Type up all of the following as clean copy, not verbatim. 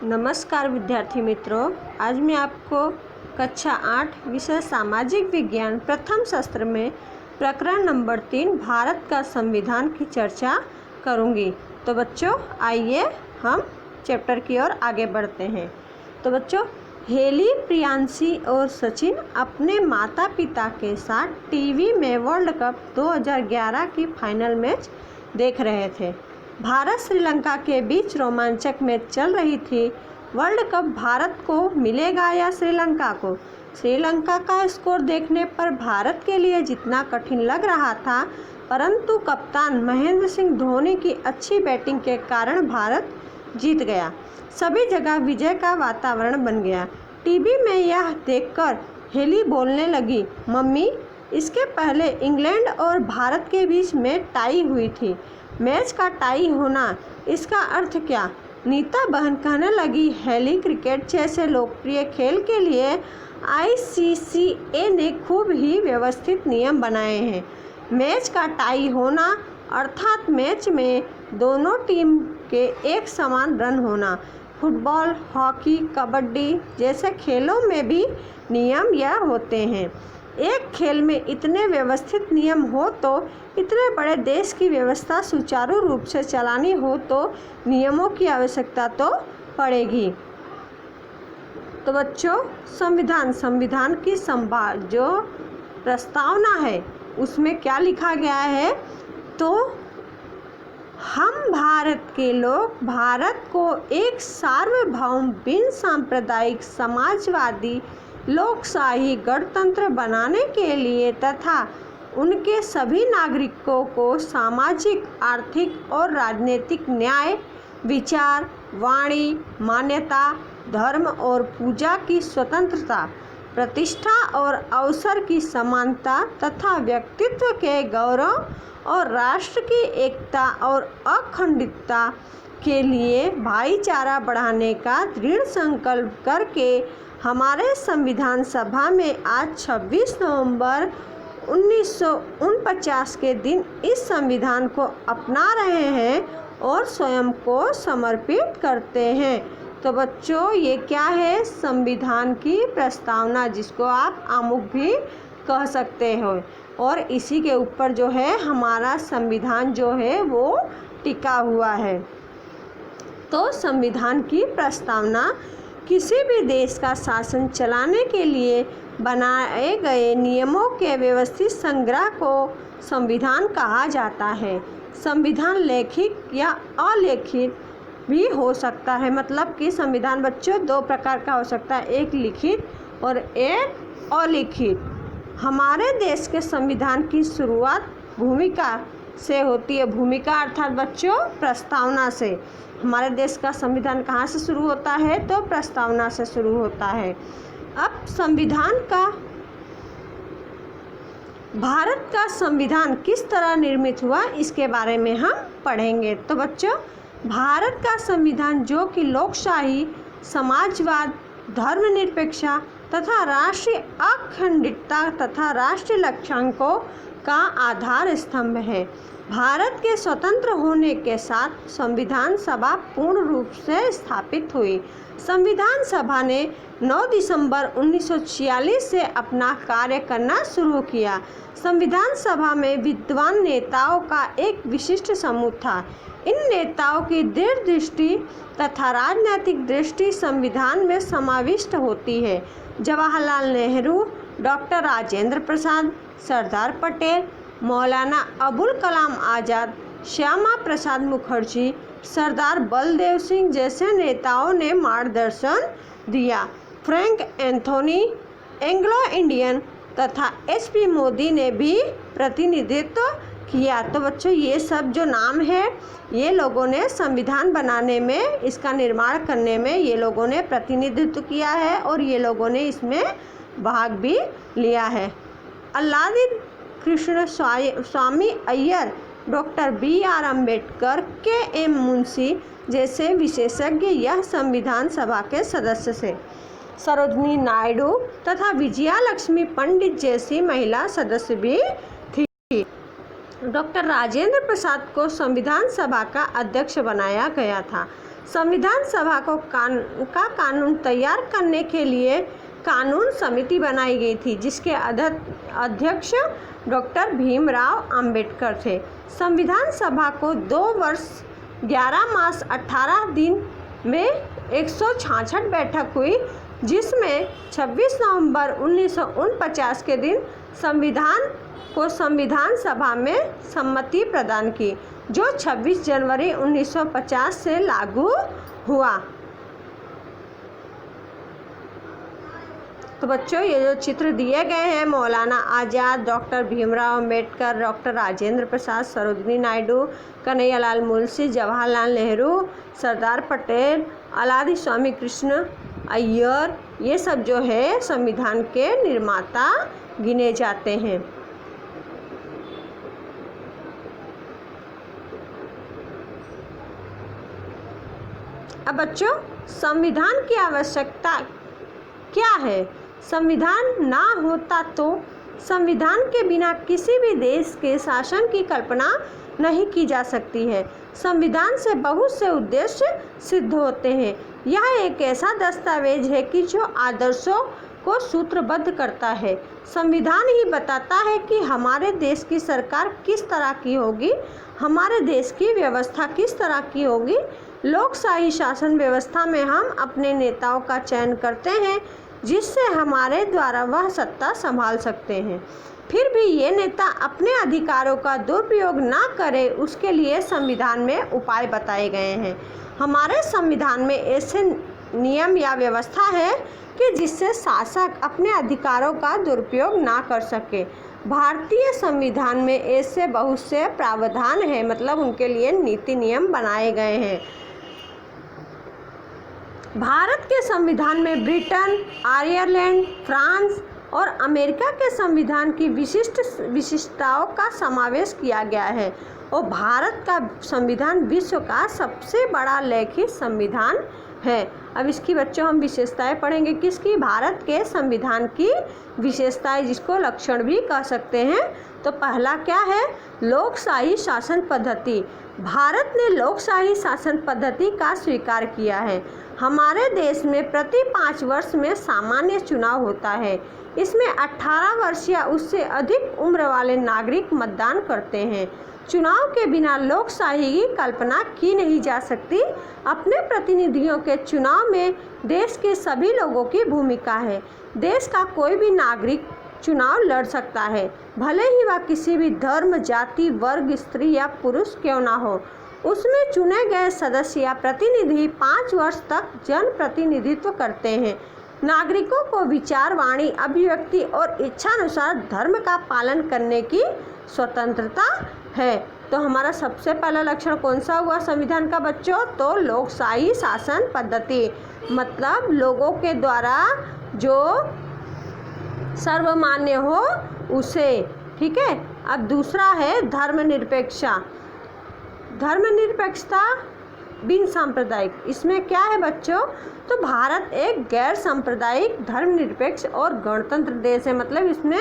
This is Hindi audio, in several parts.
नमस्कार विद्यार्थी मित्रों, आज मैं आपको कक्षा 8 विषय सामाजिक विज्ञान प्रथम सत्र में प्रकरण नंबर 3 भारत का संविधान की चर्चा करूंगी। तो बच्चों आइए हम चैप्टर की ओर आगे बढ़ते हैं। तो बच्चों, हेली, प्रियांशी और सचिन अपने माता पिता के साथ टीवी में वर्ल्ड कप 2011 की फाइनल मैच देख रहे थे। भारत श्रीलंका के बीच रोमांचक मैच चल रही थी। वर्ल्ड कप भारत को मिलेगा या श्रीलंका को? श्रीलंका का स्कोर देखने पर भारत के लिए जितना कठिन लग रहा था, परंतु कप्तान महेंद्र सिंह धोनी की अच्छी बैटिंग के कारण भारत जीत गया। सभी जगह विजय का वातावरण बन गया। टीवी में यह देखकर हेली बोलने लगी, मम्मी, इसके पहले इंग्लैंड और भारत के बीच मैच टाई हुई थी। मैच का टाई होना, इसका अर्थ क्या? नीता बहन कहने लगी, हेली, क्रिकेट जैसे लोकप्रिय खेल के लिए ICCA ने खूब ही व्यवस्थित नियम बनाए हैं। मैच का टाई होना अर्थात मैच में दोनों टीम के एक समान रन होना। फुटबॉल, हॉकी, कबड्डी जैसे खेलों में भी नियम यह होते हैं। एक खेल में इतने व्यवस्थित नियम हो तो इतने बड़े देश की व्यवस्था सुचारू रूप से चलानी हो तो नियमों की आवश्यकता तो पड़ेगी। तो बच्चों, संविधान की जो प्रस्तावना है उसमें क्या लिखा गया है? तो हम भारत के लोग भारत को एक सार्वभौम, बिन सांप्रदायिक, समाजवादी, लोकशाही गणतंत्र बनाने के लिए तथा उनके सभी नागरिकों को सामाजिक, आर्थिक और राजनीतिक न्याय, विचार, वाणी, मान्यता, धर्म और पूजा की स्वतंत्रता, प्रतिष्ठा और अवसर की समानता तथा व्यक्तित्व के गौरव और राष्ट्र की एकता और अखंडता के लिए भाईचारा बढ़ाने का दृढ़ संकल्प करके हमारे संविधान सभा में आज 26 नवंबर 1949 के दिन इस संविधान को अपना रहे हैं और स्वयं को समर्पित करते हैं। तो बच्चों, ये क्या है? संविधान की प्रस्तावना, जिसको आप आमुख भी कह सकते हो। और इसी के ऊपर जो है हमारा संविधान जो है वो टिका हुआ है। तो संविधान की प्रस्तावना किसी भी देश का शासन चलाने के लिए बनाए गए नियमों के व्यवस्थित संग्रह को संविधान कहा जाता है। संविधान लिखित या अलिखित भी हो सकता है। मतलब कि संविधान बच्चों दो प्रकार का हो सकता है, एक लिखित और एक अलिखित। हमारे देश के संविधान की शुरुआत भूमिका से होती है। भूमिका अर्थात बच्चों प्रस्तावना से। हमारे देश का संविधान कहाँ से शुरू होता है? तो प्रस्तावना से शुरू होता है। अब भारत का संविधान किस तरह निर्मित हुआ, इसके बारे में हम पढ़ेंगे। तो बच्चों, भारत का संविधान जो कि लोकशाही, समाजवाद, धर्मनिरपेक्षता तथा राष्ट्रीय अखंडता तथा राष्ट्रीय लक्ष्यांकों का आधार स्तंभ है। भारत के स्वतंत्र होने के साथ संविधान सभा पूर्ण रूप से स्थापित हुई। संविधान सभा ने 9 दिसंबर 1946 से अपना कार्य करना शुरू किया। संविधान सभा में विद्वान नेताओं का एक विशिष्ट समूह था। इन नेताओं की दृढ़ दृष्टि तथा राजनीतिक दृष्टि संविधान में समाविष्ट होती है। जवाहरलाल नेहरू, डॉक्टर राजेंद्र प्रसाद, सरदार पटेल, मौलाना अबुल कलाम आज़ाद, श्यामा प्रसाद मुखर्जी, सरदार बलदेव सिंह जैसे नेताओं ने मार्गदर्शन दिया। फ्रैंक एंथोनी, एंग्लो इंडियन तथा SP मोदी ने भी प्रतिनिधित्व किया। तो बच्चों, ये सब जो नाम है, ये लोगों ने संविधान बनाने में, इसका निर्माण करने में ये लोगों ने प्रतिनिधित्व किया है और ये लोगों ने इसमें भाग भी लिया है। Alladi Krishnaswami Ayyar, doctor BR Ambedkar, KM Munshi जैसे विशेषज्ञ यह संविधान सभा के सदस्य थे। सरोजनी नायडू तथा विजया लक्ष्मी पंडित जैसी महिला सदस्य भी थी। डॉक्टर राजेंद्र प्रसाद को संविधान सभा का अध्यक्ष बनाया गया था। संविधान सभा को कानून तैयार करने के लिए कानून समिति बनाई गई थी, जिसके अध्यक्ष डॉक्टर भीमराव अंबेडकर थे। संविधान सभा को 2 वर्ष 11 मास 18 दिन में 166 बैठक हुई, जिसमें 26 नवंबर 1949 के दिन संविधान सभा में सम्मति प्रदान की, जो 26 जनवरी 1950 से लागू हुआ। तो बच्चों, ये जो चित्र दिए गए हैं, मौलाना आज़ाद, डॉक्टर भीमराव अंबेडकर, डॉक्टर राजेंद्र प्रसाद, सरोजिनी नायडू, कन्हैयालाल मुंशी, जवाहरलाल नेहरू, सरदार पटेल, अलादि स्वामी कृष्ण अय्यर, ये सब जो है संविधान के निर्माता गिने जाते हैं। अब बच्चों, संविधान की आवश्यकता क्या है? संविधान ना होता तो संविधान के बिना किसी भी देश के शासन की कल्पना नहीं की जा सकती है। संविधान से बहुत से उद्देश्य सिद्ध होते हैं। यह एक ऐसा दस्तावेज है कि जो आदर्शों को सूत्रबद्ध करता है। संविधान ही बताता है कि हमारे देश की सरकार किस तरह की होगी, हमारे देश की व्यवस्था किस तरह की होगी। लोकशाही शासन व्यवस्था में हम अपने नेताओं का चयन करते हैं, जिससे हमारे द्वारा वह सत्ता संभाल सकते हैं। फिर भी ये नेता अपने अधिकारों का दुरुपयोग ना करे, उसके लिए संविधान में उपाय बताए गए हैं। हमारे संविधान में ऐसे नियम या व्यवस्था है कि जिससे शासक अपने अधिकारों का दुरुपयोग ना कर सके। भारतीय संविधान में ऐसे बहुत से प्रावधान हैं, मतलब उनके लिए नीति नियम बनाए गए हैं। भारत के संविधान में ब्रिटेन, आयरलैंड, फ्रांस और अमेरिका के संविधान की विशिष्टताओं का समावेश किया गया है और भारत का संविधान विश्व का सबसे बड़ा लिखित संविधान है। अब इसकी बच्चों हम विशेषताएं पढ़ेंगे। किसकी? भारत के संविधान की विशेषताएं, जिसको लक्षण भी कह सकते हैं। तो पहला क्या है? लोकशाही शासन पद्धति। भारत ने लोकशाही शासन पद्धति का स्वीकार किया है। हमारे देश में प्रति 5 वर्ष में सामान्य चुनाव होता है। इसमें 18 वर्ष या उससे अधिक उम्र वाले नागरिक मतदान करते हैं। चुनाव के बिना लोकशाही की कल्पना की नहीं जा सकती। अपने प्रतिनिधियों के चुनाव में देश के सभी लोगों की भूमिका है। देश का कोई भी नागरिक चुनाव लड़ सकता है, भले ही वह किसी भी धर्म, जाति, वर्ग, स्त्री या पुरुष क्यों ना हो। उसमें चुने गए सदस्य या प्रतिनिधि 5 वर्ष तक जन प्रतिनिधित्व करते हैं। नागरिकों को विचार, वाणी, अभिव्यक्ति और इच्छानुसार धर्म का पालन करने की स्वतंत्रता है। तो हमारा सबसे पहला लक्षण कौन सा हुआ संविधान का बच्चों? तो लोकशाही शासन पद्धति, मतलब लोगों के द्वारा जो सर्वमान्य हो उसे। ठीक है। अब दूसरा है धर्मनिरपेक्षता। धर्मनिरपेक्षता बिन सांप्रदायिक। इसमें क्या है बच्चों? तो भारत एक गैर सांप्रदायिक, धर्मनिरपेक्ष और गणतंत्र देश है। मतलब इसमें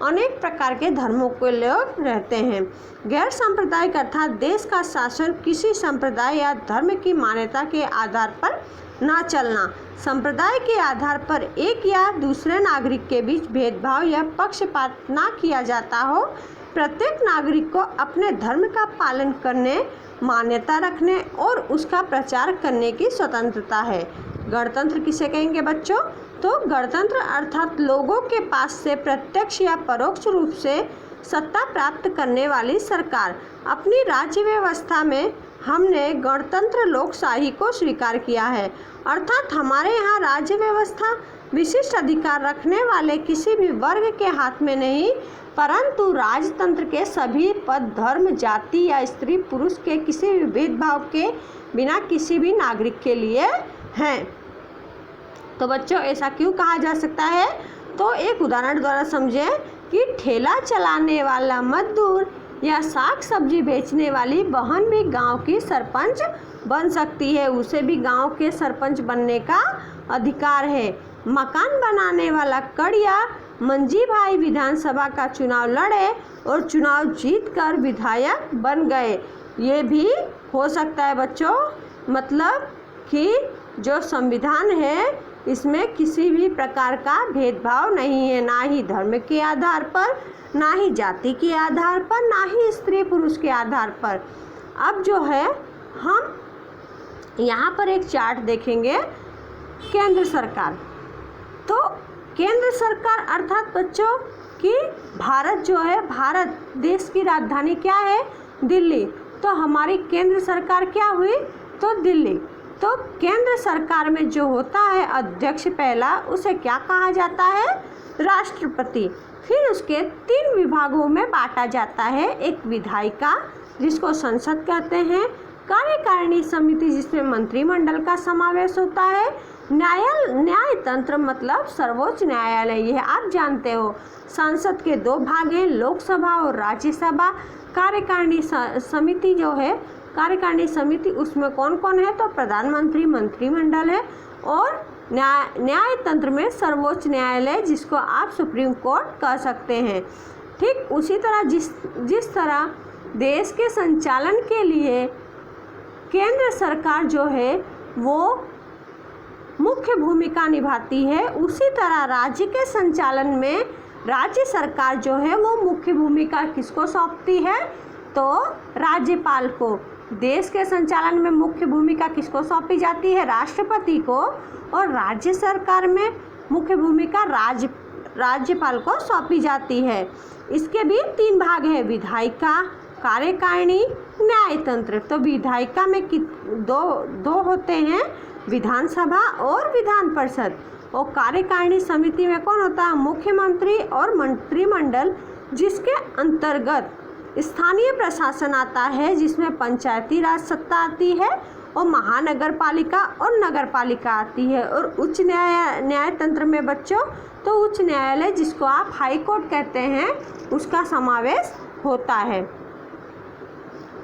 अनेक प्रकार के धर्मों के लोग रहते हैं। गैर सांप्रदायिक अर्थात देश का शासन किसी संप्रदाय या धर्म की मान्यता के आधार पर ना चलना। संप्रदाय के आधार पर एक या दूसरे नागरिक के बीच भेदभाव या पक्षपात ना किया जाता हो। प्रत्येक नागरिक को अपने धर्म का पालन करने, मान्यता रखने और उसका प्रचार करने की स्वतंत्रता है। गणतंत्र किसे कहेंगे बच्चों? तो गणतंत्र अर्थात लोगों के पास से प्रत्यक्ष या परोक्ष रूप से सत्ता प्राप्त करने वाली सरकार। अपनी राज्य व्यवस्था में हमने गणतंत्र लोकशाही को स्वीकार किया है, अर्थात हमारे यहाँ राज्य व्यवस्था विशिष्ट अधिकार रखने वाले किसी भी वर्ग के हाथ में नहीं, परंतु राजतंत्र के सभी पद, धर्म, जाति या स्त्री पुरुष के किसी भी भेदभाव के बिना किसी भी नागरिक के लिए हैं। तो बच्चों ऐसा क्यों कहा जा सकता है? तो एक उदाहरण द्वारा समझें कि ठेला चलाने वाला मजदूर या साग सब्जी बेचने वाली बहन भी गांव की सरपंच बन सकती है। उसे भी गांव के सरपंच बनने का अधिकार है। मकान बनाने वाला कड़िया मंजी भाई विधानसभा का चुनाव लड़े और चुनाव जीतकर विधायक बन गए। ये भी हो सकता है बच्चों। मतलब कि जो संविधान है इसमें किसी भी प्रकार का भेदभाव नहीं है, ना ही धर्म के आधार पर, ना ही जाति के आधार पर, ना ही स्त्री पुरुष के आधार पर। अब जो है हम यहाँ पर एक चार्ट देखेंगे। केंद्र सरकार, तो केंद्र सरकार अर्थात बच्चों कि भारत जो है, भारत देश की राजधानी क्या है? दिल्ली। तो हमारी केंद्र सरकार क्या हुई? तो दिल्ली। तो केंद्र सरकार में जो होता है अध्यक्ष पहला, उसे क्या कहा जाता है? राष्ट्रपति। फिर उसके 3 विभागों में बांटा जाता है। एक विधायिका जिसको संसद कहते हैं, कार्यकारिणी समिति जिसमें मंत्रिमंडल का समावेश होता है, न्यायतंत्र मतलब सर्वोच्च न्यायालय, यह आप जानते हो। संसद के 2 भाग हैं, लोकसभा और राज्यसभा। कार्यकारिणी समिति जो है, कार्यकारिणी समिति उसमें कौन कौन है? तो प्रधानमंत्री, मंत्रिमंडल है। और न्यायतंत्र में सर्वोच्च न्यायालय जिसको आप सुप्रीम कोर्ट कह सकते हैं। ठीक उसी तरह जिस तरह देश के संचालन के लिए केंद्र सरकार जो है वो मुख्य भूमिका निभाती है, उसी तरह राज्य के संचालन में राज्य सरकार जो है वो मुख्य भूमिका किसको सौंपती है? तो राज्यपाल को। देश के संचालन में मुख्य भूमिका किसको सौंपी जाती है? राष्ट्रपति को। और राज्य सरकार में मुख्य भूमिका राज्यपाल को सौंपी जाती है। इसके भी 3 भाग हैं, विधायिका, कार्यकारिणी, न्यायतंत्र। तो विधायिका में दो होते हैं, विधानसभा और विधान परिषद। और कार्यकारिणी समिति में कौन होता है? मुख्यमंत्री और मंत्रिमंडल, जिसके अंतर्गत स्थानीय प्रशासन आता है, जिसमें पंचायती राज सत्ता आती है और महानगर पालिका और नगर पालिका आती है। और उच्च न्यायतंत्र में बच्चों तो उच्च न्यायालय जिसको आप हाई कोर्ट कहते हैं, उसका समावेश होता है।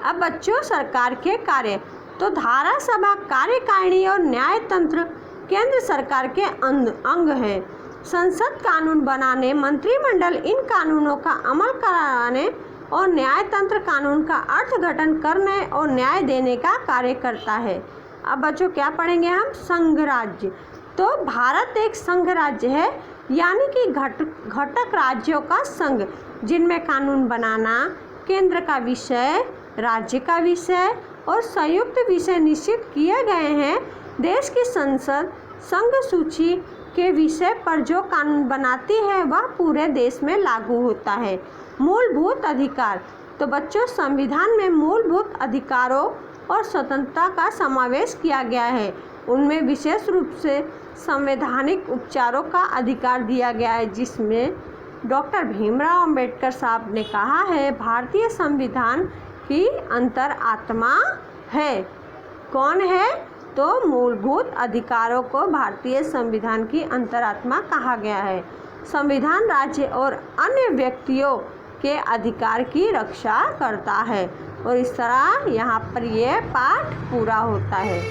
अब बच्चों सरकार के कार्य, तो धारा सभा, कार्यकारिणी और न्यायतंत्र केंद्र सरकार के अंग है। संसद कानून बनाने, मंत्रिमंडल इन कानूनों का अमल कराने और न्यायतंत्र कानून का अर्थघटन करने और न्याय देने का कार्य करता है। अब बच्चों क्या पढ़ेंगे हम? संघ राज्य। तो भारत एक संघ राज्य है, यानी कि घटक राज्यों का संघ, जिनमें कानून बनाना केंद्र का विषय, राज्य का विषय और संयुक्त विषय निश्चित किए गए हैं। देश की संसद संघ सूची के विषय पर जो कानून बनाती है वह पूरे देश में लागू होता है। मूलभूत अधिकार, तो बच्चों संविधान में मूलभूत अधिकारों और स्वतंत्रता का समावेश किया गया है। उनमें विशेष रूप से संवैधानिक उपचारों का अधिकार दिया गया है, जिसमें डॉक्टर भीमराव अंबेडकर साहब ने कहा है भारतीय संविधान की अंतरात्मा है। कौन है? तो मूलभूत अधिकारों को भारतीय संविधान की अंतरात्मा कहा गया है। संविधान राज्य और अन्य व्यक्तियों के अधिकार की रक्षा करता है। और इस तरह यहाँ पर यह पाठ पूरा होता है।